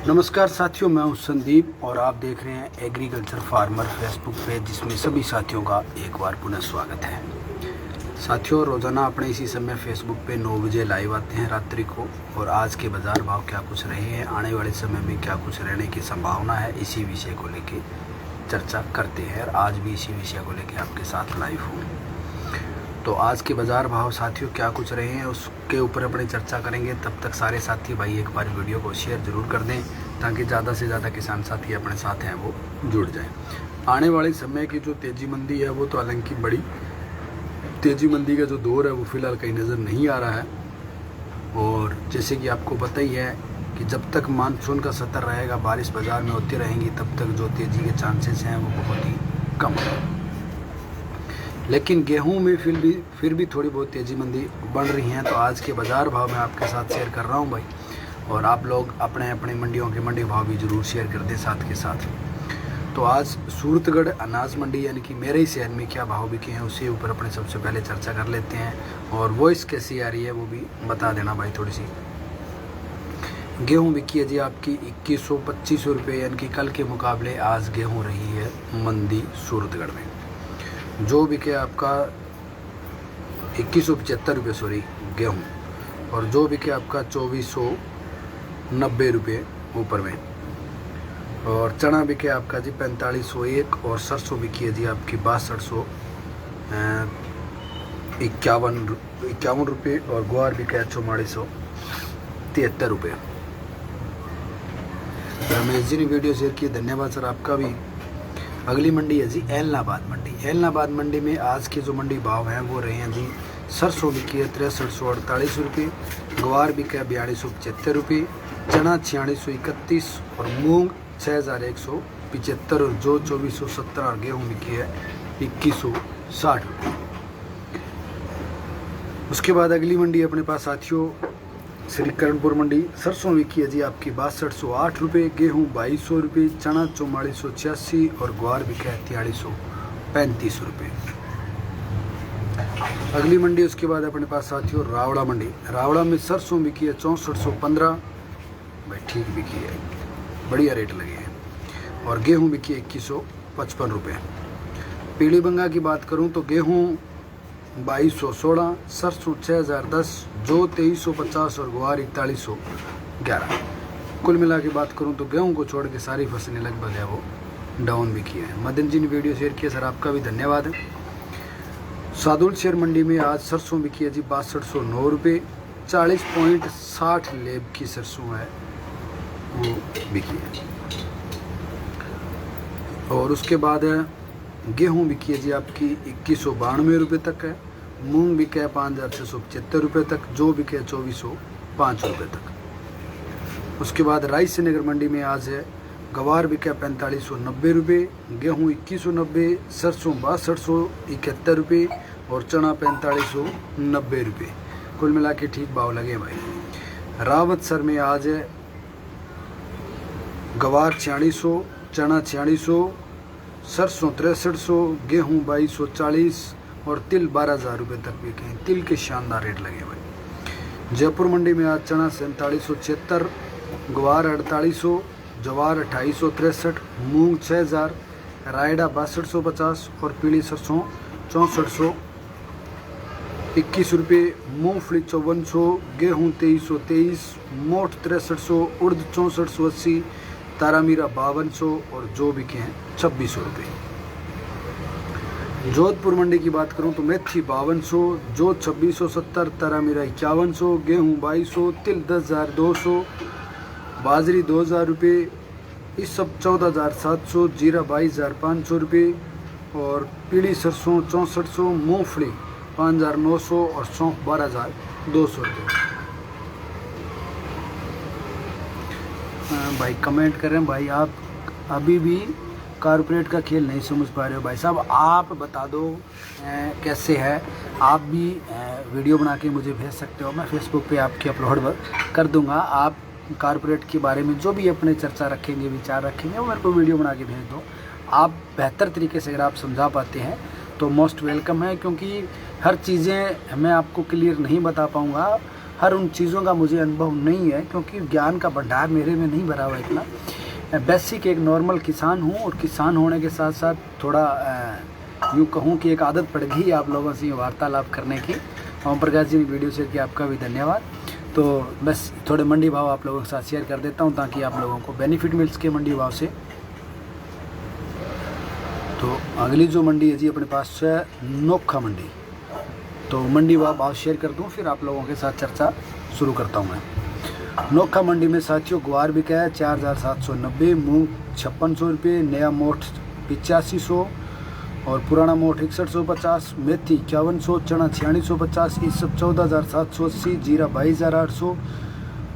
नमस्कार साथियों, मैं हूं संदीप और आप देख रहे हैं एग्रीकल्चर फार्मर फेसबुक पेज, जिसमें सभी साथियों का एक बार पुनः स्वागत है। साथियों, रोज़ाना अपने इसी समय फेसबुक पे 9 बजे लाइव आते हैं रात्रि को, और आज के बाज़ार भाव क्या कुछ रहे हैं, आने वाले समय में क्या कुछ रहने की संभावना है, इसी विषय को लेके चर्चा करते हैं। और आज भी इसी विषय को लेके आपके साथ लाइव हूँ। तो आज के बाज़ार भाव साथियों क्या कुछ रहे हैं उसके ऊपर अपनी चर्चा करेंगे। तब तक सारे साथी भाई एक बार वीडियो को शेयर ज़रूर कर दें, ताकि ज़्यादा से ज़्यादा किसान साथी अपने साथ हैं वो जुड़ जाएं। आने वाले समय की जो तेज़ी मंदी है वो तो हालांकि बड़ी तेज़ी मंदी का जो दौर है वो फ़िलहाल कहीं नज़र नहीं आ रहा है। और जैसे कि आपको पता ही है कि जब तक मानसून का सत्र रहेगा, बारिश बाज़ार में होती रहेंगी, तब तक जो तेज़ी के चांसेस हैं वो बहुत ही कम है। लेकिन गेहूं में फिर भी थोड़ी बहुत तेज़ी मंदी बढ़ रही हैं। तो आज के बाज़ार भाव मैं आपके साथ शेयर कर रहा हूं भाई, और आप लोग अपने अपने मंडियों के मंडी भाव भी ज़रूर शेयर कर दें साथ के साथ। तो आज सूरतगढ़ अनाज मंडी यानी कि मेरे ही शहर में क्या भाव बिके हैं उसके ऊपर अपने सबसे पहले चर्चा कर लेते हैं। और वॉइस कैसी आ रही है वो भी बता देना भाई थोड़ी सी। गेहूँ बिकी है जी आपकी 2100-2500 रुपये, यानी कि कल के मुकाबले आज गेहूँ रही है मंदी सूरतगढ़ में। जो बिके आपका 2175 रुपये सॉरी गेहूँ, और जो बिके आपका 2490 रुपये ऊपर में। और चना बिके आपका जी 4501, और सरसों बिकी है जी आपकी 6251 रुपये, और ग्वार बिका है 4473 रुपये। रमेश जी ने वीडियो शेयर की, धन्यवाद सर आपका भी। अगली मंडी है जी एलनाबाद मंडी। एलनाबाद मंडी में आज के जो मंडी भाव हैं वो रहे हैं जी। सरसों बिकी है 6348 रुपये, ग्वार बिका है 4275 रुपये, चना 4631, और मूंग 6175, और जो 2470, और गेहूँ बिकी है 2160 रुपये। उसके बाद अगली मंडी अपने पास साथियों श्री करणपुर मंडी। सरसों बिकी है जी आपकी 6208 रुपये, गेहूँ 2200 रुपये, चना 4486, और ग्वार बिका है 4335 रुपये। अगली मंडी उसके बाद अपने पास साथियों रावड़ा मंडी। रावड़ा में सरसों बिकी है 6415, भाई ठीक बिकी है, बढ़िया रेट लगे हैं, और गेहूँ बिकी है 2155 रुपये। पीली बंगा की बात करूँ तो गेहूँ 2216, सरसों 6010, जो 2350, और ग्वार 4111। कुल मिला के बात करूं तो गेहूं को छोड़ के सारी फसलें लगभग है वो डाउन भी किए हैं। मदन जी ने वीडियो शेयर किया, सर आपका भी धन्यवाद है। सादुल शेयर मंडी में आज सरसों बिकी है जी 6209 रुपये, 40.60 लेब की सरसों है वो बिकी है। और उसके बाद गेहूँ बिकी है जी आपकी 2192 रुपये तक है, मूंग बिका है 5675 रुपये तक, जो बिके 2405 रुपये तक। उसके बाद राइस नगर मंडी में आज है गवार बिका 4590 रुपये, गेहूँ 2190, सरसों 6271 रुपये, और चना 4590 रुपये। कुल मिला के ठीक भाव लगे भाई। रावतसर में आज है गवार 4600, चना 4600, सरसों 6300, गेहूँ 2240, और तिल 12000 रुपये तक बिके हैं। तिल के शानदार रेट लगे भाई। जयपुर मंडी में आज चना 4776, ग्वार 4800, जवार 2863, मूंग 6000, रायडा 6250, और पीली सरसों 6421 रुपये, मूँगफली 5400, गेहूँ 2323, मोठ 6300, उड़द 6480, तारामीरा 5200, और जो बिके हैं 2600 रुपये। जोधपुर मंडी की बात करूं तो मेथी 5200, जो 2670, तारामीरा 5100, गेहूँ 2200, तिल 10200, बाजरी 2000 रुपये, इस सब 14700, जीरा 22500 रुपये, और पीली सरसों 6400, मूँगफली 5900, और सौंफ 12200 रुपये। भाई कमेंट करें भाई, आप अभी भी कारपोरेट का खेल नहीं समझ पा रहे हो भाई साहब, आप बता दो कैसे है। आप भी वीडियो बना के मुझे भेज सकते हो, मैं फेसबुक पे आपकी अपलोड कर दूंगा। आप कारपोरेट के बारे में जो भी अपने चर्चा रखेंगे, विचार रखेंगे, वो मेरे को वीडियो बना के भेज दो। आप बेहतर तरीके से अगर आप समझा पाते हैं तो मोस्ट वेलकम है, क्योंकि हर चीज़ें मैं आपको क्लियर नहीं बता पाऊँगा। हर उन चीज़ों का मुझे अनुभव नहीं है, क्योंकि ज्ञान का भंडार मेरे में नहीं भरा हुआ इतना। मैं बेसिक एक नॉर्मल किसान हूँ, और किसान होने के साथ साथ थोड़ा यूँ कहूँ कि एक आदत पड़ गई आप लोगों से वार्तालाप करने की। ओम प्रकाश जी ने वीडियो शेयर किया, आपका भी धन्यवाद। तो बस थोड़े मंडी भाव आप लोगों के साथ शेयर कर देता हूँ ताकि आप लोगों को बेनिफिट मिल सके मंडी भाव से। तो अगली जो मंडी है जी अपने पास है नोखा मंडी, तो मंडी भाव शेयर कर दूँ, फिर आप लोगों के साथ चर्चा शुरू करता हूँ मैं। नोखा मंडी में साथियों ग्वार बिका है 4790, मूंग 5600 रुपये, नया मोठ 8500 और पुराना मोठ 6150, मेथी 5100, चना 4650, ये सब 14780, जीरा 22800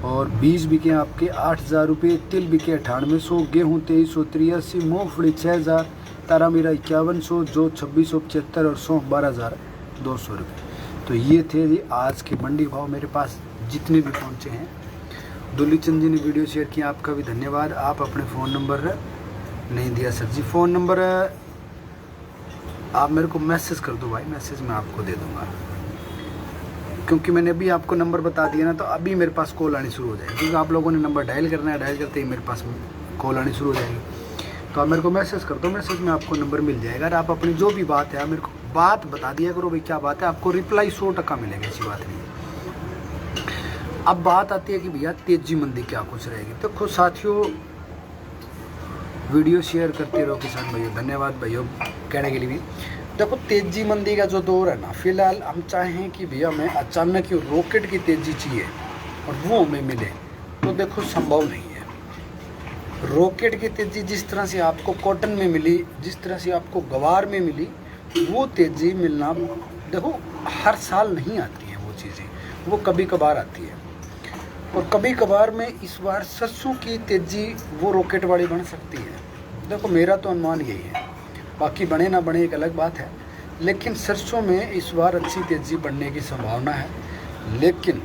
और बीज बिके आपके 8000 रुपये, तिल बिके 9800, गेहूँ 2383, मूँगफली 6000, तारा मीरा 5100, जो 2675 और सौंफ 12200 रुपये। तो ये थे जी आज के मंडी भाव मेरे पास जितने भी पहुँचे हैं। दुलीचंद जी ने वीडियो शेयर किया, आपका भी धन्यवाद। आप अपने फ़ोन नंबर नहीं दिया सर जी, फ़ोन नंबर आप मेरे को मैसेज कर दो भाई, मैसेज मैं आपको दे दूंगा, क्योंकि मैंने अभी आपको नंबर बता दिया ना, तो अभी मेरे पास कॉल आनी शुरू हो जाएगी, क्योंकि आप लोगों ने नंबर डायल करना है, डायल करते ही मेरे पास कॉल आनी शुरू हो जाएगी। तो आप मेरे को मैसेज कर दो, मैसेज में आपको नंबर मिल जाएगा। और आप अपनी जो भी बात है मेरे को बात बता दिया करो भाई, क्या बात है, आपको रिप्लाई 100% मिलेगा, ऐसी बात नहीं। अब बात आती है कि भैया तेजी मंदी क्या कुछ रहेगी। देखो साथियों, वीडियो शेयर करते रहो किसान भाइयों, धन्यवाद भाइयों कहने के लिए भी। देखो तेजी मंदी का जो दौर है ना, फिलहाल हम चाहें कि भैया हमें अचानक ही रॉकेट की तेजी चाहिए और वो हमें मिले, तो देखो संभव नहीं है। रॉकेट की तेजी जिस तरह से आपको कॉटन में मिली, जिस तरह से आपको गवार में मिली, वो तेजी मिलना देखो हर साल नहीं आती है वो चीज़ें, वो कभी कभार आती है। और कभी कभार में इस बार सरसों की तेज़ी वो रॉकेट वाली बन सकती है। देखो मेरा तो अनुमान यही है, बाकी बने ना बने एक अलग बात है, लेकिन सरसों में इस बार अच्छी तेज़ी बढ़ने की संभावना है। लेकिन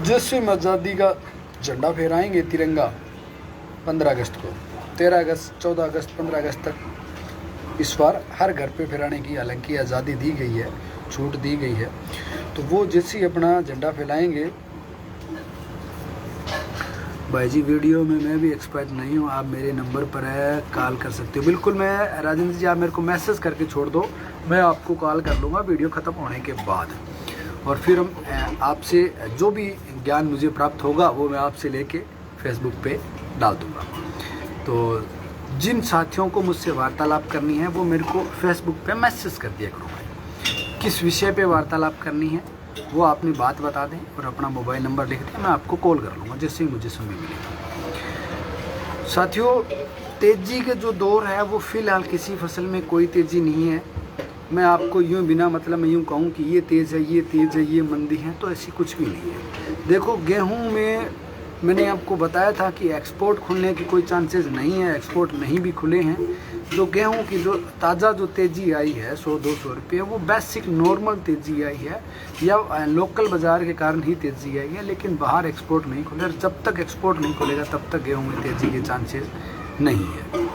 जैसे हम आज़ादी का झंडा फहराएंगे तिरंगा 15 अगस्त को, 13 अगस्त, 14 अगस्त, 15 अगस्त तक इस बार हर घर पे फहराने की हालांकि आज़ादी दी गई है, छूट दी गई है, तो वो जैसे ही अपना झंडा फैलाएंगे। भाई जी वीडियो में मैं भी एक्सपर्ट नहीं हूँ, आप मेरे नंबर पर है कॉल कर सकते हो। बिल्कुल, मैं राजेंद्र जी आप मेरे को मैसेज करके छोड़ दो, मैं आपको कॉल कर लूँगा वीडियो ख़त्म होने के बाद, और फिर हम आपसे जो भी ज्ञान मुझे प्राप्त होगा वो मैं आपसे लेके फेसबुक पे डाल दूँगा। तो जिन साथियों को मुझसे वार्तालाप करनी है वो मेरे को फेसबुक पे मैसेज कर दिया करो भाई, किस विषय पे वार्तालाप करनी है वो अपनी बात बता दें और अपना मोबाइल नंबर लिख दें, मैं आपको कॉल कर लूँगा जैसे ही मुझे समय मिलेगा। साथियों, तेज़ी के जो दौर है वो फ़िलहाल किसी फसल में कोई तेज़ी नहीं है। मैं आपको यूँ बिना मतलब मैं यूँ कहूँ कि ये तेज़ है, ये तेज़ है, ये मंदी है, तो ऐसी कुछ भी नहीं है। देखो गेहूँ में मैंने आपको बताया था कि एक्सपोर्ट खुलने की कोई चांसेस नहीं है, एक्सपोर्ट नहीं भी खुले हैं। जो गेहूं की जो ताज़ा जो तेज़ी आई है 100-200 रुपये, वो बेसिक नॉर्मल तेज़ी आई है या लोकल बाज़ार के कारण ही तेज़ी आई है, लेकिन बाहर एक्सपोर्ट नहीं खुले। और जब तक एक्सपोर्ट नहीं खुलेगा तब तक गेहूं में तेज़ी के चांसेस नहीं है।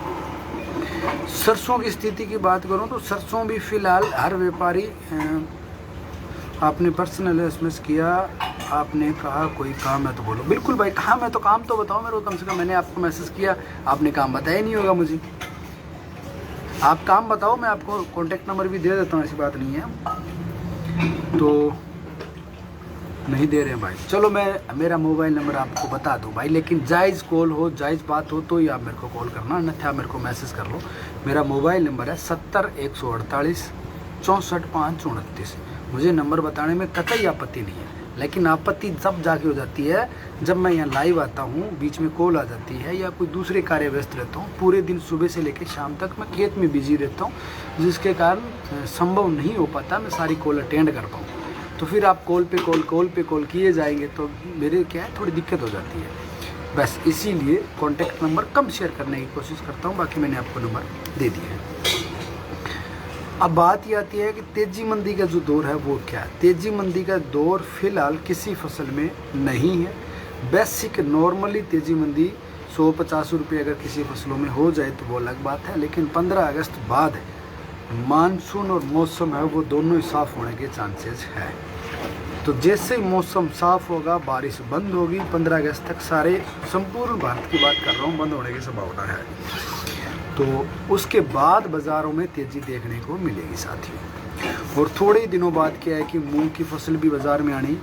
सरसों की स्थिति की बात करूं तो सरसों भी फ़िलहाल हर व्यापारी, आपने पर्सनल एसएमएस किया, आपने कहा कोई काम है तो बोलो। बिल्कुल भाई, काम है तो काम तो बताओ मेरे को, कम से कम मैंने आपको मैसेज किया, आपने काम बताया नहीं होगा मुझे। आप काम बताओ, मैं आपको कॉन्टैक्ट नंबर भी दे देता हूँ, ऐसी बात नहीं है। तो नहीं दे रहे हैं भाई, चलो मैं मेरा मोबाइल नंबर आपको बता दूँ भाई, लेकिन जायज़ कॉल हो, जायज़ बात हो तो ही आप मेरे को कॉल करना, अन्यथा मेरे को मैसेज कर लो। मेरा मोबाइल नंबर है 70 148 64 529। मुझे नंबर बताने में कतई आपत्ति नहीं है, लेकिन आपत्ति जब जाके हो जाती है जब मैं यहाँ लाइव आता हूँ, बीच में कॉल आ जाती है या कोई दूसरे कार्य व्यस्त रहता हूँ। पूरे दिन सुबह से लेकर शाम तक मैं खेत में बिजी रहता हूँ, जिसके कारण संभव नहीं हो पाता मैं सारी कॉल अटेंड कर पाऊँ। तो फिर आप कॉल पे कॉल किए जाएंगे तो मेरे क्या है, थोड़ी दिक्कत हो जाती है। बस इसीलिए कॉन्टैक्ट नंबर कम शेयर करने की कोशिश करता हूँ, बाकी मैंने आपको नंबर दे दिया है। अब बात ये आती है कि तेज़ी मंदी का जो दौर है वो क्या है। तेज़ी मंदी का दौर फिलहाल किसी फसल में नहीं है। बेसिक नॉर्मली तेज़ी मंदी 150 रुपये अगर किसी फसलों में हो जाए तो वो अलग बात है, लेकिन 15 अगस्त बाद मानसून और मौसम है वो दोनों ही साफ़ होने के चांसेस है। तो जैसे ही मौसम साफ होगा, बारिश बंद होगी, 15 अगस्त तक सारे संपूर्ण भारत की बात कर रहा हूँ, बंद होने की संभावना है। तो उसके बाद बाज़ारों में तेज़ी देखने को मिलेगी साथियों। और थोड़े ही दिनों बाद क्या है कि मूंग की फसल भी बाज़ार में आनी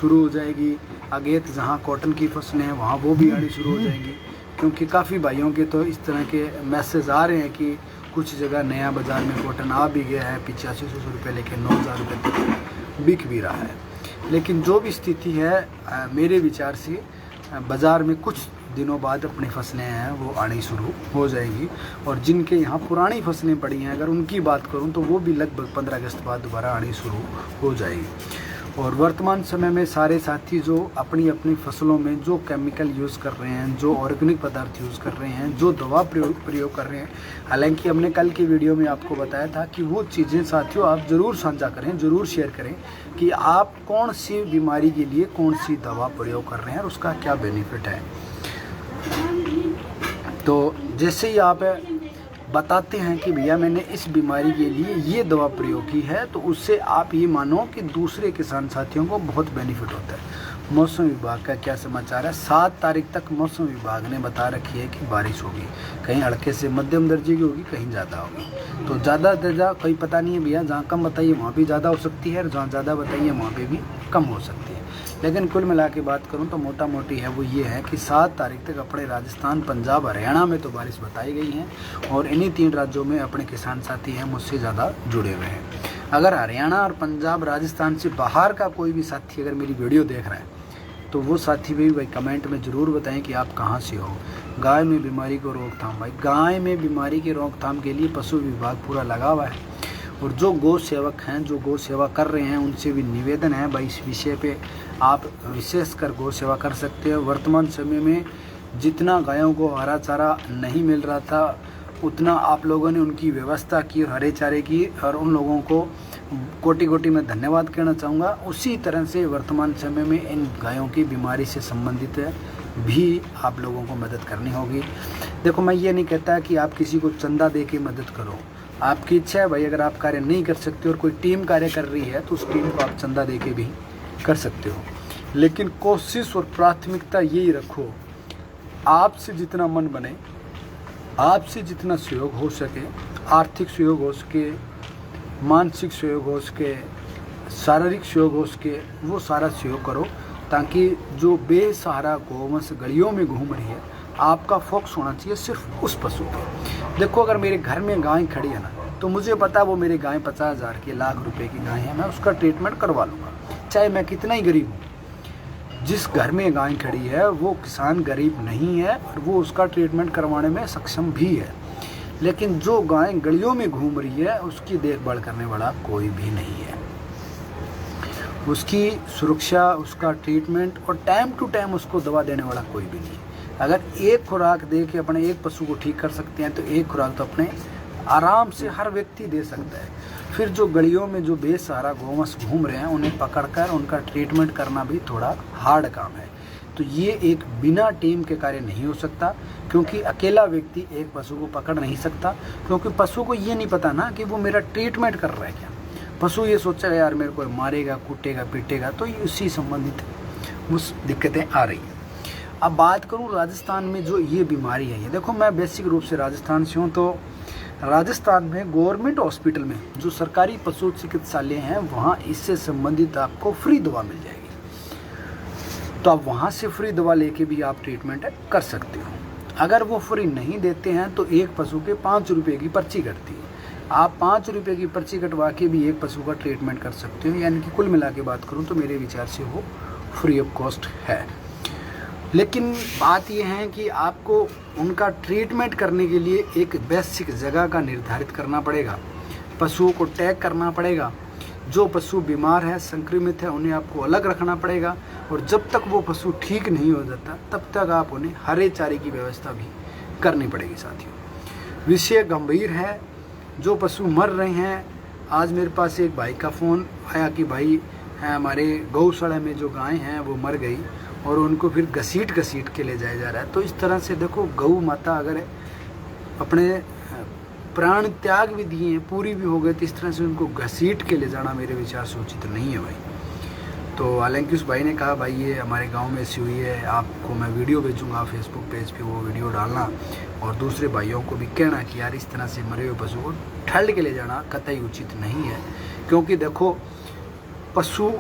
शुरू हो जाएगी। अगेत जहाँ कॉटन की फसलें हैं वहाँ वो भी आनी शुरू हो जाएंगी, क्योंकि काफ़ी भाइयों के तो इस तरह के मैसेज आ रहे हैं कि कुछ जगह नया बाज़ार में कॉटन आ भी गया है, 8500 रुपये लेके 9000 रुपये तक बिक भी रहा है। लेकिन जो भी स्थिति है, मेरे विचार से बाज़ार में कुछ दिनों बाद अपनी फसलें हैं वो आनी शुरू हो जाएंगी। और जिनके यहाँ पुरानी फसलें पड़ी हैं, अगर उनकी बात करूँ तो वो भी लगभग 15 अगस्त बाद दोबारा आनी शुरू हो जाएगी। और वर्तमान समय में सारे साथी जो अपनी अपनी फसलों में जो केमिकल यूज़ कर रहे हैं, जो ऑर्गेनिक पदार्थ यूज़ कर रहे हैं, जो दवा प्रयोग कर रहे हैं, हालांकि हमने कल की वीडियो में आपको बताया था कि वो चीज़ें साथियों आप ज़रूर साझा करें, ज़रूर शेयर करें कि आप कौन सी बीमारी के लिए कौन सी दवा प्रयोग कर रहे हैं और उसका क्या बेनिफिट है। तो जैसे ही आप बताते हैं कि भैया मैंने इस बीमारी के लिए ये दवा प्रयोग की है, तो उससे आप ये मानो कि दूसरे किसान साथियों को बहुत बेनिफिट होता है। मौसम विभाग का क्या समाचार है? 7 तारीख तक मौसम विभाग ने बता रखी है कि बारिश होगी, कहीं हल्के से मध्यम दर्जे की होगी, कहीं ज़्यादा होगी। तो ज़्यादा दर्जा कोई पता नहीं है भैया, जहाँ कम बताइए वहाँ भी ज़्यादा हो सकती है और जहाँ ज़्यादा बताइए वहाँ पे भी कम हो सकती है। लेकिन कुल मिला के बात करूं तो मोटा मोटी है वो ये है कि 7 तारीख तक अपने राजस्थान, पंजाब, हरियाणा में तो बारिश बताई गई है। और इन्हीं 3 राज्यों में अपने किसान साथी हैं मुझसे ज़्यादा जुड़े हुए हैं। अगर हरियाणा और पंजाब, राजस्थान से बाहर का कोई भी साथी अगर मेरी वीडियो देख रहा है तो वो साथी भी भाई कमेंट में ज़रूर बताएं कि आप कहाँ से हो। गाय में बीमारी को रोकथाम, भाई गाय में बीमारी की रोकथाम के लिए पशु विभाग पूरा लगा हुआ है। और जो गौ सेवक हैं, जो गौ सेवा कर रहे हैं, उनसे भी निवेदन है भाई इस विषय पे आप विशेषकर गौ सेवा कर सकते हो। वर्तमान समय में जितना गायों को हरा चारा नहीं मिल रहा था, उतना आप लोगों ने उनकी व्यवस्था की और हरे चारे की, और उन लोगों को कोटि कोटि में धन्यवाद कहना चाहूँगा। उसी तरह से वर्तमान समय में इन गायों की बीमारी से संबंधित भी आप लोगों को मदद करनी होगी। देखो, मैं ये नहीं कहता कि आप किसी को चंदा दे के मदद करो, आपकी इच्छा है भाई। अगर आप कार्य नहीं कर सकते और कोई टीम कार्य कर रही है तो उस टीम को आप चंदा दे के भी कर सकते हो। लेकिन कोशिश और प्राथमिकता यही रखो, आपसे जितना मन बने, आपसे जितना सहयोग हो सके, आर्थिक सहयोग हो सके, मानसिक सहयोग हो सके, शारीरिक सहयोग हो सके, वो सारा सहयोग करो, ताकि जो बेसहारा गौवंश गलियों में घूम रही है, आपका फोकस होना चाहिए सिर्फ उस पशु पे। देखो, अगर मेरे घर में गाय खड़ी है ना, तो मुझे पता वो मेरी गाय 50,000 की, लाख रुपए की गाय है, मैं उसका ट्रीटमेंट करवा लूँगा, चाहे मैं कितना ही गरीब हूँ। जिस घर में गाय खड़ी है वो किसान गरीब नहीं है और वो उसका ट्रीटमेंट करवाने में सक्षम भी है। लेकिन जो गाय गलियों में घूम रही है उसकी देखभाल करने वाला कोई भी नहीं है। उसकी सुरक्षा, उसका ट्रीटमेंट और टाइम टू टाइम उसको दवा देने वाला कोई भी नहीं है। अगर एक खुराक दे के अपने एक पशु को ठीक कर सकते हैं तो एक खुराक तो अपने आराम से हर व्यक्ति दे सकता है। फिर जो गलियों में जो बेसहारा गौवंश घूम रहे हैं उन्हें पकड़कर उनका ट्रीटमेंट करना भी थोड़ा हार्ड काम है। तो ये एक बिना टीम के कार्य नहीं हो सकता, क्योंकि अकेला व्यक्ति एक पशु को पकड़ नहीं सकता, क्योंकि पशु को ये नहीं पता ना कि वो मेरा ट्रीटमेंट कर रहा है क्या। पशु ये सोचेगा यार मेरे को मारेगा, कूटेगा, पीटेगा, तो ये उसी संबंधित उस दिक्कतें आ रही हैं। अब बात करूं राजस्थान में जो ये बीमारी है, ये देखो, मैं बेसिक रूप से राजस्थान से हूँ, तो राजस्थान में गवर्नमेंट हॉस्पिटल में जो सरकारी पशु चिकित्सालय हैं वहाँ इससे संबंधित आपको फ्री दवा मिल जाएगी। तो आप वहाँ से फ्री दवा लेके भी आप ट्रीटमेंट कर सकते हो। अगर वो फ्री नहीं देते हैं तो एक पशु के 5 रुपये की पर्ची कटती है, आप 5 रुपये की पर्ची कटवा के भी एक पशु का ट्रीटमेंट कर सकते हो। यानी कि कुल मिला के बात करूँ तो मेरे विचार से वो फ्री ऑफ कॉस्ट है। लेकिन बात यह है कि आपको उनका ट्रीटमेंट करने के लिए एक बेसिक जगह का निर्धारित करना पड़ेगा, पशुओं को टैग करना पड़ेगा। जो पशु बीमार है, संक्रमित है, उन्हें आपको अलग रखना पड़ेगा। और जब तक वो पशु ठीक नहीं हो जाता तब तक आप उन्हें हरे चारे की व्यवस्था भी करनी पड़ेगी। साथियों, विषय गंभीर है। जो पशु मर रहे हैं, आज मेरे पास एक भाई का फ़ोन आया कि भाई हमारे गौशाला में जो गाय हैं वो मर गई और उनको फिर घसीट के ले जाया जा रहा है। तो इस तरह से देखो, गौ माता अगर अपने प्राण त्याग भी दिए हैं, पूरी भी हो गए, तो इस तरह से उनको घसीट के ले जाना मेरे विचार से उचित नहीं है भाई। तो हालांकि उस भाई ने कहा भाई ये हमारे गांव में ऐसी हुई है, आपको मैं वीडियो भेजूंगा फेसबुक पेज पे, वो वीडियो डालना और दूसरे भाइयों को भी कहना कि यार इस तरह से मरे हुए पशु को ठंड के ले जाना कतई उचित नहीं है। क्योंकि देखो पशु